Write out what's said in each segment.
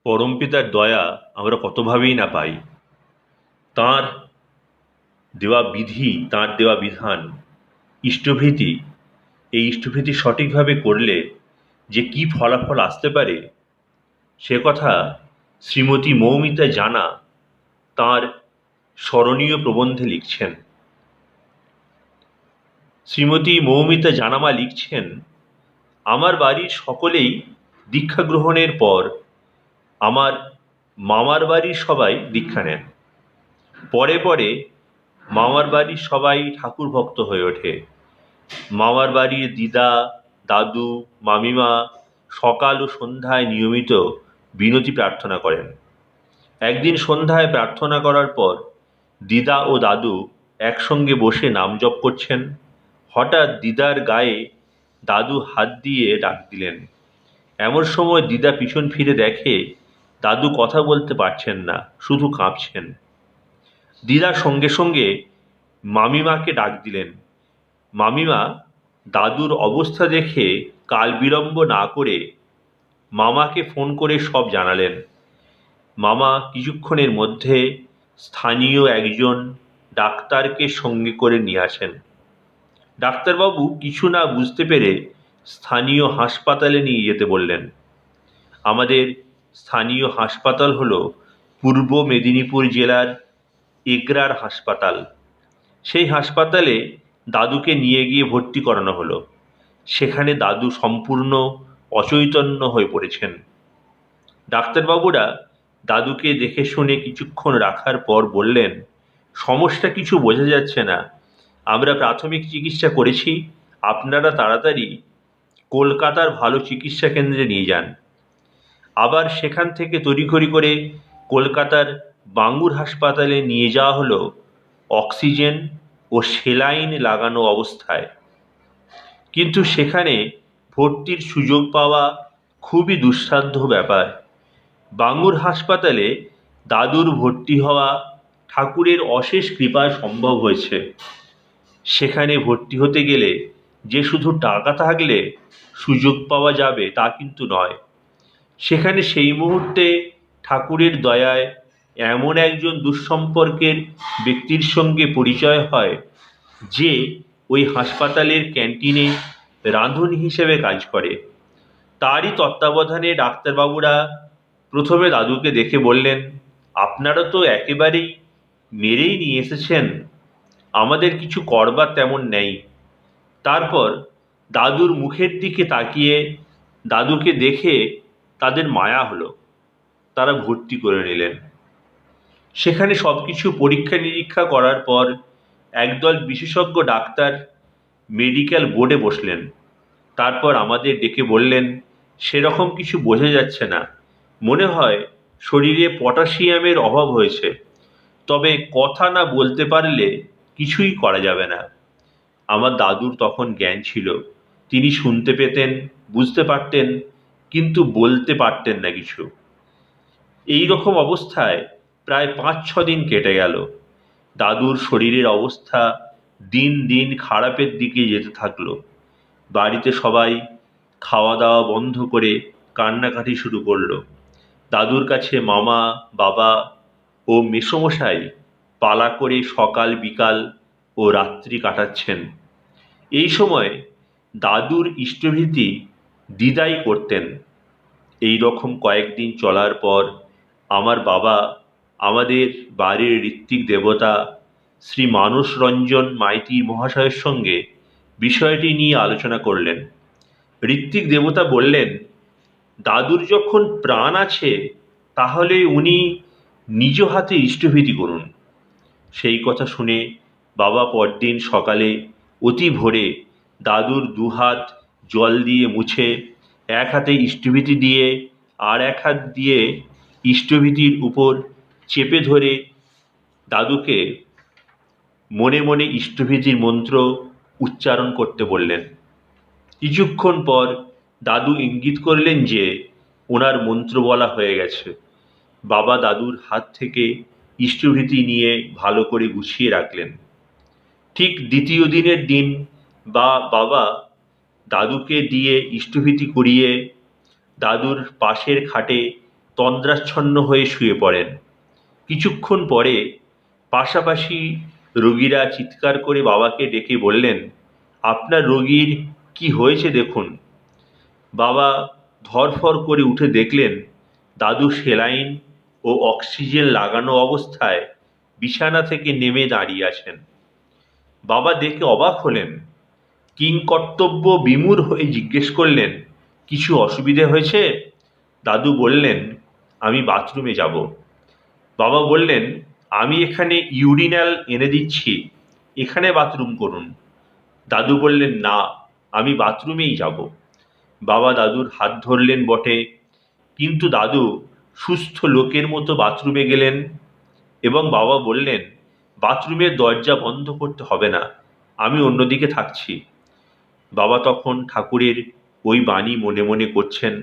পরমপিতার দয়া আমরা কতভাবেই না পাই। তাঁর দেওয়া বিধি, তাঁর দেওয়া বিধান, ইষ্টভীতি, এই ইষ্টভীতি সঠিকভাবে করলে যে কি ফলাফল আসতে পারে সে কথা শ্রীমতী মৌমিতা জানা তাঁর স্মরণীয় প্রবন্ধে লিখছেন। শ্রীমতী মৌমিতা জানামা লিখছেন, আমার বাড়ির সকলেই দীক্ষা গ্রহণের পর আমার মামার বাড়ির সবাই দীক্ষা নেন। পরে পরে মামার বাড়ির সবাই ঠাকুর ভক্ত হয়ে ওঠে। মামার বাড়ির দিদা, দাদু, মামিমা সকাল ও সন্ধ্যায় নিয়মিত বিনতি প্রার্থনা করেন। একদিন সন্ধ্যায় প্রার্থনা করার পর দিদা ও দাদু একসঙ্গে বসে নাম জপ করছেন। হঠাৎ দিদার গায়ে দাদু হাত দিয়ে ডাক দিলেন। এমন সময় দিদা পিছন ফিরে দেখে দাদু কথা বলতে পারছেন না, শুধু কাঁপছেন। দিদা সঙ্গে সঙ্গে মামিমাকে ডাক দিলেন। মামিমা দাদুর অবস্থা দেখে কাল বিলম্ব না করে মামাকে ফোন করে সব জানালেন। মামা কিছুক্ষণের মধ্যে স্থানীয় একজন ডাক্তারকে সঙ্গে করে নিয়ে আসেন। ডাক্তারবাবু কিছু না বুঝতে পেরে স্থানীয় হাসপাতালে নিয়ে যেতে বললেন। আমাদের স্থানীয় হাসপাতাল হলো পূর্ব মেদিনীপুর জেলার এগরার হাসপাতাল। সেই হাসপাতালে দাদুকে নিয়ে গিয়ে ভর্তি করানো হলো। সেখানে দাদু সম্পূর্ণ অচৈতন্য হয়ে পড়েছেন। ডাক্তারবাবুরা দাদুকে দেখে শুনে কিছুক্ষণ রাখার পর বললেন, সমস্যা কিছু বোঝা যাচ্ছে না, আমরা প্রাথমিক চিকিৎসা করেছি, আপনারা তাড়াতাড়ি কলকাতার ভালো চিকিৎসা কেন্দ্রে নিয়ে যান। আবার সেখান থেকে তড়িঘড়ি করে কলকাতার বাঙ্গুর হাসপাতালে নিয়ে যাওয়া হলো অক্সিজেন ও সেলাইন লাগানো অবস্থায়। কিন্তু সেখানে ভর্তির সুযোগ পাওয়া খুবই দুঃসাধ্য ব্যাপার। বাঙ্গুর হাসপাতালে দাদুর ভর্তি হওয়া ঠাকুরের অশেষ কৃপায় সম্ভব হয়েছে। সেখানে ভর্তি হতে গেলে যে শুধু টাকা থাকলে সুযোগ পাওয়া যাবে তা কিন্তু নয়। সেখানে সেই মুহূর্তে ঠাকুরের দয়ায় এমন একজন দুঃসম্পর্কের ব্যক্তির সঙ্গে পরিচয় হয় যে ওই হাসপাতালের ক্যান্টিনে রাঁধুনি হিসেবে কাজ করে। তারই তত্ত্বাবধানে ডাক্তারবাবুরা প্রথমে দাদুকে দেখে বললেন, আপনারা তো একেবারেই মেরেই নিয়ে এসেছেন, আমাদের কিছু করবার তেমন নেই। তারপর দাদুর মুখের দিকে তাকিয়ে দাদুকে দেখে তাদের মায়া হলো। তারা ভর্তি করে নিলেন। সেখানে সব কিছু পরীক্ষা নিরীক্ষা করার পর একদল বিশেষজ্ঞ ডাক্তার মেডিকেল বোর্ডে বসলেন। তারপর আমাদের ডেকে বললেন, সেরকম কিছু বোঝা যাচ্ছে না, মনে হয় শরীরে পটাশিয়ামের অভাব হয়েছে, তবে কথা না বলতে পারলে কিছুই করা যাবে না। আমার দাদুর তখন জ্ঞান ছিল, তিনি শুনতে পেতেন, বুঝতে পারতেন, কিন্তু বলতে পারতেন না কিছু। এই রকম অবস্থায় প্রায় 5-6 দিন কেটে গেল। দাদুর শরীরের অবস্থা দিন দিন খারাপের দিকে যেতে থাকলো। বাড়িতে সবাই খাওয়া দাওয়া বন্ধ করে কান্নাকাটি শুরু করলো। দাদুর কাছে মামা, বাবা ও মেসোমশাই পালা করে সকাল বিকাল ও রাত্রি কাটাচ্ছেন। এই সময় দাদুর ইষ্টভীতি দিদাই করতেন। এই রকম কয়েকদিন চলার পর আমার বাবা আমাদের বাড়ির ঋত্বিক দেবতা শ্রী মানস রঞ্জন মাইতি মহাশয়ের সঙ্গে বিষয়টি নিয়ে আলোচনা করলেন। ঋত্বিক দেবতা বললেন, দাদুর যখন প্রাণ আছে তাহলে উনি নিজ হাতে ইষ্টভীতি করুন। সেই কথা শুনে বাবা পরদিন সকালে অতি ভোরে দাদুর দুহাত জল দিয়ে মুছে এক হাতে ইষ্টভীতি দিয়ে আর এক হাত দিয়ে ইষ্টভীতির উপর চেপে ধরে দাদুকে মনে মনে ইষ্টভীতির মন্ত্র উচ্চারণ করতে বললেন। কিছুক্ষণ পর দাদু ইঙ্গিত করলেন যে ওনার মন্ত্র বলা হয়ে গেছে। বাবা দাদুর হাত থেকে ইষ্টভীতি নিয়ে ভালো করে গুছিয়ে রাখলেন। ঠিক দ্বিতীয় দিনের দিন বাবা দাদুকে দিয়ে ইষ্টভীতি করিয়ে দাদুর পাশের খাটে তন্দ্রাচ্ছন্ন হয়ে শুয়ে পড়েন। কিছুক্ষণ পরে পাশাপাশি রোগীরা চিৎকার করে বাবাকে ডেকে বললেন, আপনার রোগীর কি হয়েছে দেখুন। বাবা ধরফর করে উঠে দেখলেন দাদু সেলাইন ও অক্সিজেন লাগানো অবস্থায় বিছানা থেকে নেমে দাঁড়িয়ে আছেন। বাবা দেখে অবাক হলেন। কিংকর্তব্য বিমূঢ় হয়ে জিজ্ঞেস করলেন, কিছু অসুবিধে হয়েছে? দাদু বললেন, আমি বাথরুমে যাব। বাবা বললেন, আমি এখানে ইউরিনাল এনে দিচ্ছি, এখানে বাথরুম করুন। দাদু বললেন, না, আমি বাথরুমেই যাব। বাবা দাদুর হাত ধরলেন বটে, কিন্তু দাদু সুস্থ লোকের মতো বাথরুমে গেলেন এবং বাবা বললেন, বাথরুমের দরজা বন্ধ করতে হবে না, আমি অন্যদিকে থাকছি। বাবা তখন ঠাকুরের ওই বাণী মনে মনে করছেন,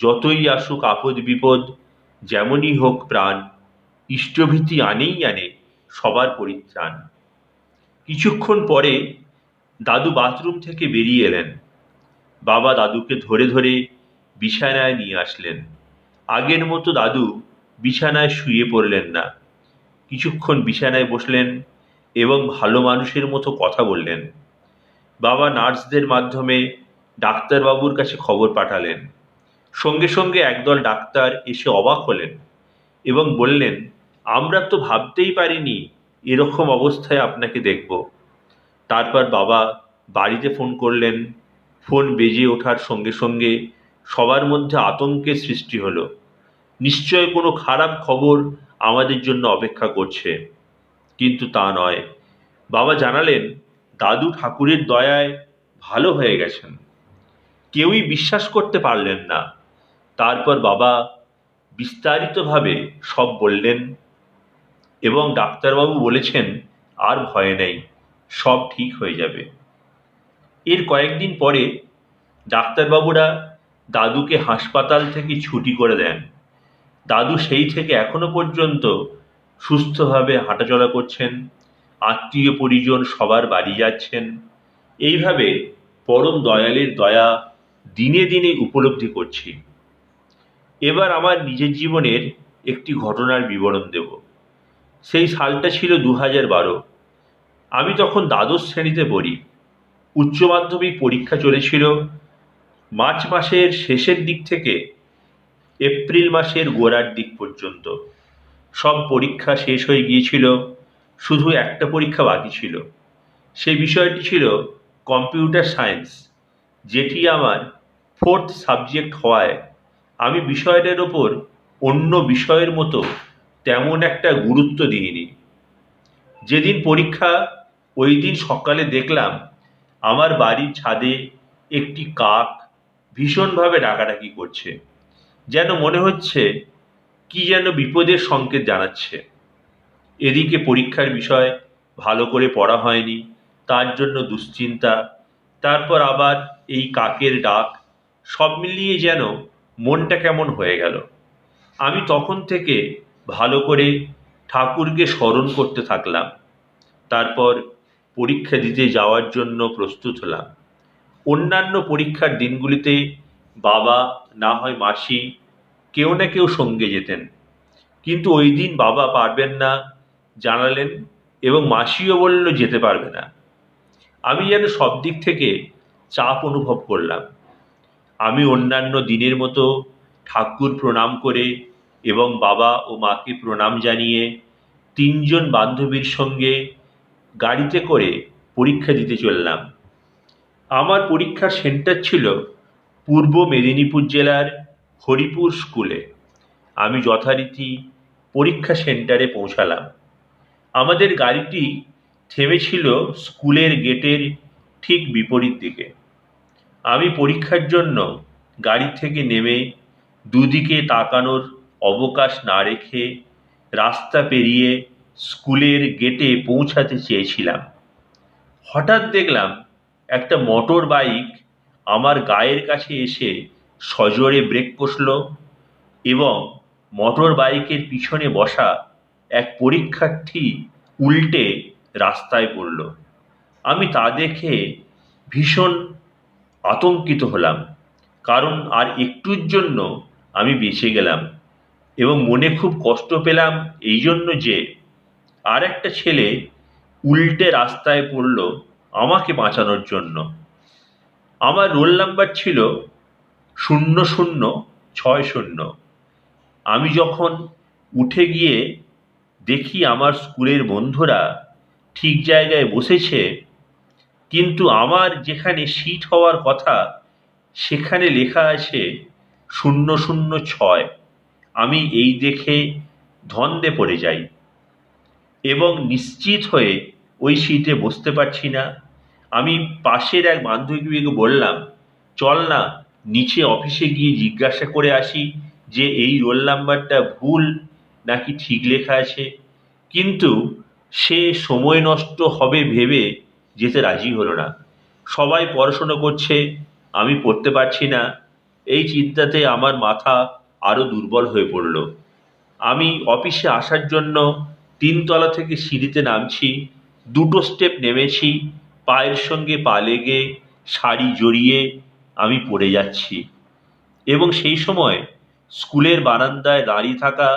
যতই আসুক আপদ বিপদ, যেমনই হোক প্রাণ, ইষ্টভীতি আনেই আনে সবার পরিত্রাণ। কিছুক্ষণ পরে দাদু বাথরুম থেকে বেরিয়ে এলেন। বাবা দাদুকে ধরে ধরে বিছানায় নিয়ে আসলেন। আগের মতো দাদু বিছানায় শুয়ে পড়লেন না, কিছুক্ষণ বিছানায় বসলেন এবং ভালো মানুষের মতো কথা বললেন। বাবা নার্সদের মাধ্যমে ডাক্তারবাবুর কাছে খবর পাঠালেন। সঙ্গে সঙ্গে একদল ডাক্তার এসে অবাক হলেন এবং বললেন, আমরা তো ভাবতেই পারিনি এরকম অবস্থায় আপনাকে দেখব। তারপর বাবা বাড়িতে ফোন করলেন। ফোন বেজে ওঠার সঙ্গে সঙ্গে সবার মধ্যে আতঙ্কের সৃষ্টি হলো। নিশ্চয় কোনো খারাপ খবর আমাদের জন্য অপেক্ষা করছে, কিন্তু তা নয়। বাবা জানালেন, দাদু ঠাকুরের দয়ায় ভালো হয়ে গেছেন। কেউই বিশ্বাস করতে পারলেন না। তারপর বাবা বিস্তারিতভাবে সব বললেন এবং ডাক্তারবাবু বলেছেন, আর ভয় নেই, সব ঠিক হয়ে যাবে। এর কয়েকদিন পরে ডাক্তারবাবুরা দাদুকে হাসপাতাল থেকে ছুটি করে দেন। দাদু সেই থেকে এখনো পর্যন্ত সুস্থভাবে হাঁটাচলা করছেন, আত্মীয় পরিজন সবার বাড়ি যাচ্ছেন। এইভাবে পরম দয়ালের দয়া দিনে দিনে উপলব্ধি করছি। এবার আমার নিজের জীবনের একটি ঘটনার বিবরণ দেব। সেই সালটা ছিল 2012। আমি তখন দ্বাদশ শ্রেণীতে পড়ি। উচ্চ মাধ্যমিক পরীক্ষা চলেছিল মার্চ মাসের শেষের দিক থেকে এপ্রিল মাসের গোড়ার দিক পর্যন্ত। সব পরীক্ষা শেষ হয়ে গিয়েছিল, শুধু একটা পরীক্ষা বাকি ছিল। সেই বিষয়টি ছিল কম্পিউটার সায়েন্স, যেটি আমার ফোর্থ সাবজেক্ট হওয়ায় আমি বিষয়টার ওপর অন্য বিষয়ের মতো তেমন একটা গুরুত্ব দিইনি। যেদিন পরীক্ষা ওই দিন সকালে দেখলাম আমার বাড়ির ছাদে একটি কাক ভীষণভাবে ডাকাডাকি করছে, যেন মনে হচ্ছে কি যেন বিপদের সংকেত জানাচ্ছে। এদিকে পরীক্ষার বিষয় ভালো করে পড়া হয়নি, তার জন্য দুশ্চিন্তা, তারপর আবার এই কাকের ডাক, সব মিলিয়ে যেন মনটা কেমন হয়ে গেল। আমি তখন থেকে ভালো করে ঠাকুরকে স্মরণ করতে থাকলাম। তারপর পরীক্ষা দিতে যাওয়ার জন্য প্রস্তুত হলাম। অন্যান্য পরীক্ষার দিনগুলিতে বাবা না হয় মাসি কেউ না কেউ সঙ্গে যেতেন, কিন্তু ওই দিন বাবা পারবেন না জানালেন এবং মাসিও বলল যেতে পারবে না। আমি যেন সব দিক থেকে চাপ অনুভব করলাম। আমি অন্যান্য দিনের মতো ঠাকুর প্রণাম করে এবং বাবা ও মাকে প্রণাম জানিয়ে তিনজন বান্ধবীর সঙ্গে গাড়িতে করে পরীক্ষা দিতে চললাম। আমার পরীক্ষার সেন্টার ছিল পূর্ব মেদিনীপুর জেলার হরিপুর স্কুলে। আমি যথারীতি পরীক্ষা সেন্টারে পৌঁছালাম। আমাদের গাড়িটি থেমেছিল স্কুলের গেটের ঠিক বিপরীত দিকে। আমি পরীক্ষার জন্য গাড়ি থেকে নেমে দুদিকে তাকানোর অবকাশ না রেখে রাস্তা পেরিয়ে স্কুলের গেটে পৌঁছাতে চেয়েছিলাম। হঠাৎ দেখলাম একটা মোটর বাইক আমার গায়ের কাছে এসে সজোরে ব্রেক কষল এবং মোটর বাইকের পিছনে বসা এক পরীক্ষার্থী উল্টে রাস্তায় পড়ল। আমি তা দেখে ভীষণ আতঙ্কিত হলাম, কারণ আর একটুর জন্য আমি বেঁচে গেলাম। এবং মনে খুব কষ্ট পেলাম এই জন্য যে আর একটা ছেলে উল্টে রাস্তায় পড়লো আমাকে বাঁচানোর জন্য। আমার রোল নাম্বার ছিল 0060। আমি যখন উঠে গিয়ে দেখি আমার স্কুলের বন্ধুরা ঠিক জায়গায় বসেছে, কিন্তু আমার যেখানে সিট হওয়ার কথা সেখানে লেখা আছে 006। আমি এই দেখে ধন্দে পড়ে যাই এবং নিশ্চিত হয়ে ওই সিটে বসতে পারছি না। আমি পাশের এক বান্ধবীকে বললাম, চল না নিচে অফিসে গিয়ে জিজ্ঞাসা করে আসি যে এই রোল নাম্বারটা ভুল নাকি ঠিক লেখা আছে। কিন্তু সে সময় নষ্ট হবে ভেবে যেতে রাজি হলো না। সবাই পড়াশুনো করছে, আমি পড়তে পারছি না। এই চিন্তাতে আমার মাথা আরো দুর্বল হয়ে পড়ল। আমি অফিসে আসার জন্য 3 তলা থেকে সিঁড়িতে নামছি, 2টো স্টেপ নেমেছি, পায়ের সঙ্গে পা লেগে শাড়ি জড়িয়ে আমি পড়ে যাচ্ছি। এবং সেই সময় স্কুলের বারান্দায় দাঁড়িয়ে থাকা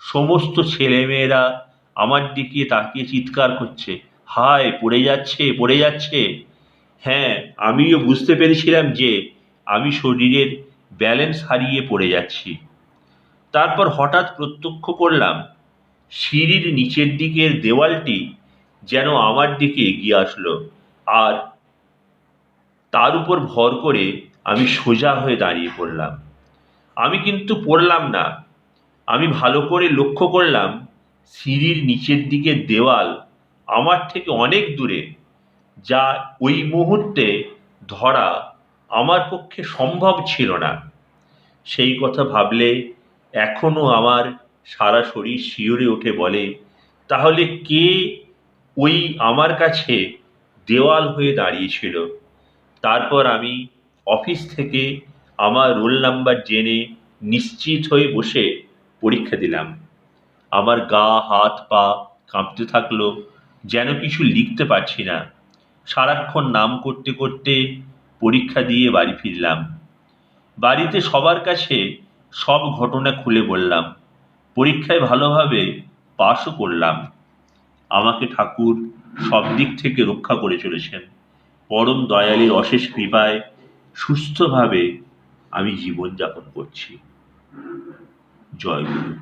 সমস্ত ছেলেমেয়েরা আমার দিকে তাকিয়ে চিৎকার করছে, হায় পড়ে যাচ্ছে পড়ে যাচ্ছে। হ্যাঁ, আমিও বুঝতে পেরেছিলাম যে আমি শরীরের ব্যালেন্স হারিয়ে পড়ে যাচ্ছি। তারপর হঠাৎ প্রত্যক্ষ করলাম সিঁড়ির নিচের দিকের দেওয়ালটি যেন আমার দিকে এগিয়ে আসলো, আর তার উপর ভর করে আমি সোজা হয়ে দাঁড়িয়ে পড়লাম। আমি কিন্তু পড়লাম না। আমি ভালো করে লক্ষ্য করলাম সিঁড়ির নিচের দিকের দেওয়াল আমার থেকে অনেক দূরে, যা ওই মুহূর্তে ধরা আমার পক্ষে সম্ভব ছিল না। সেই কথা ভাবলে এখনো আমার সারা শরীর শিউরে ওঠে, বলে তাহলে কে ওই আমার কাছে দেওয়াল হয়ে দাঁড়িয়েছিল। তারপর আমি অফিস থেকে আমার রোল নাম্বার জেনে নিশ্চিত হয়ে বসে পরীক্ষা দিলাম। আমার গা হাত পা কাঁপতে থাকলো, যেন কিছু লিখতে পারছি না। সারাক্ষণ নাম করতে করতে পরীক্ষা দিয়ে বাড়ি ফিরলাম। বাড়িতে সবার কাছে সব ঘটনা খুলে বললাম। পরীক্ষায় ভালোভাবে পাশও করলাম। আমাকে ঠাকুর সব দিক থেকে রক্ষা করে চলেছেন। পরম দয়ালের অশেষ কৃপায় সুস্থভাবে আমি জীবনযাপন করছি। জয় গুরু।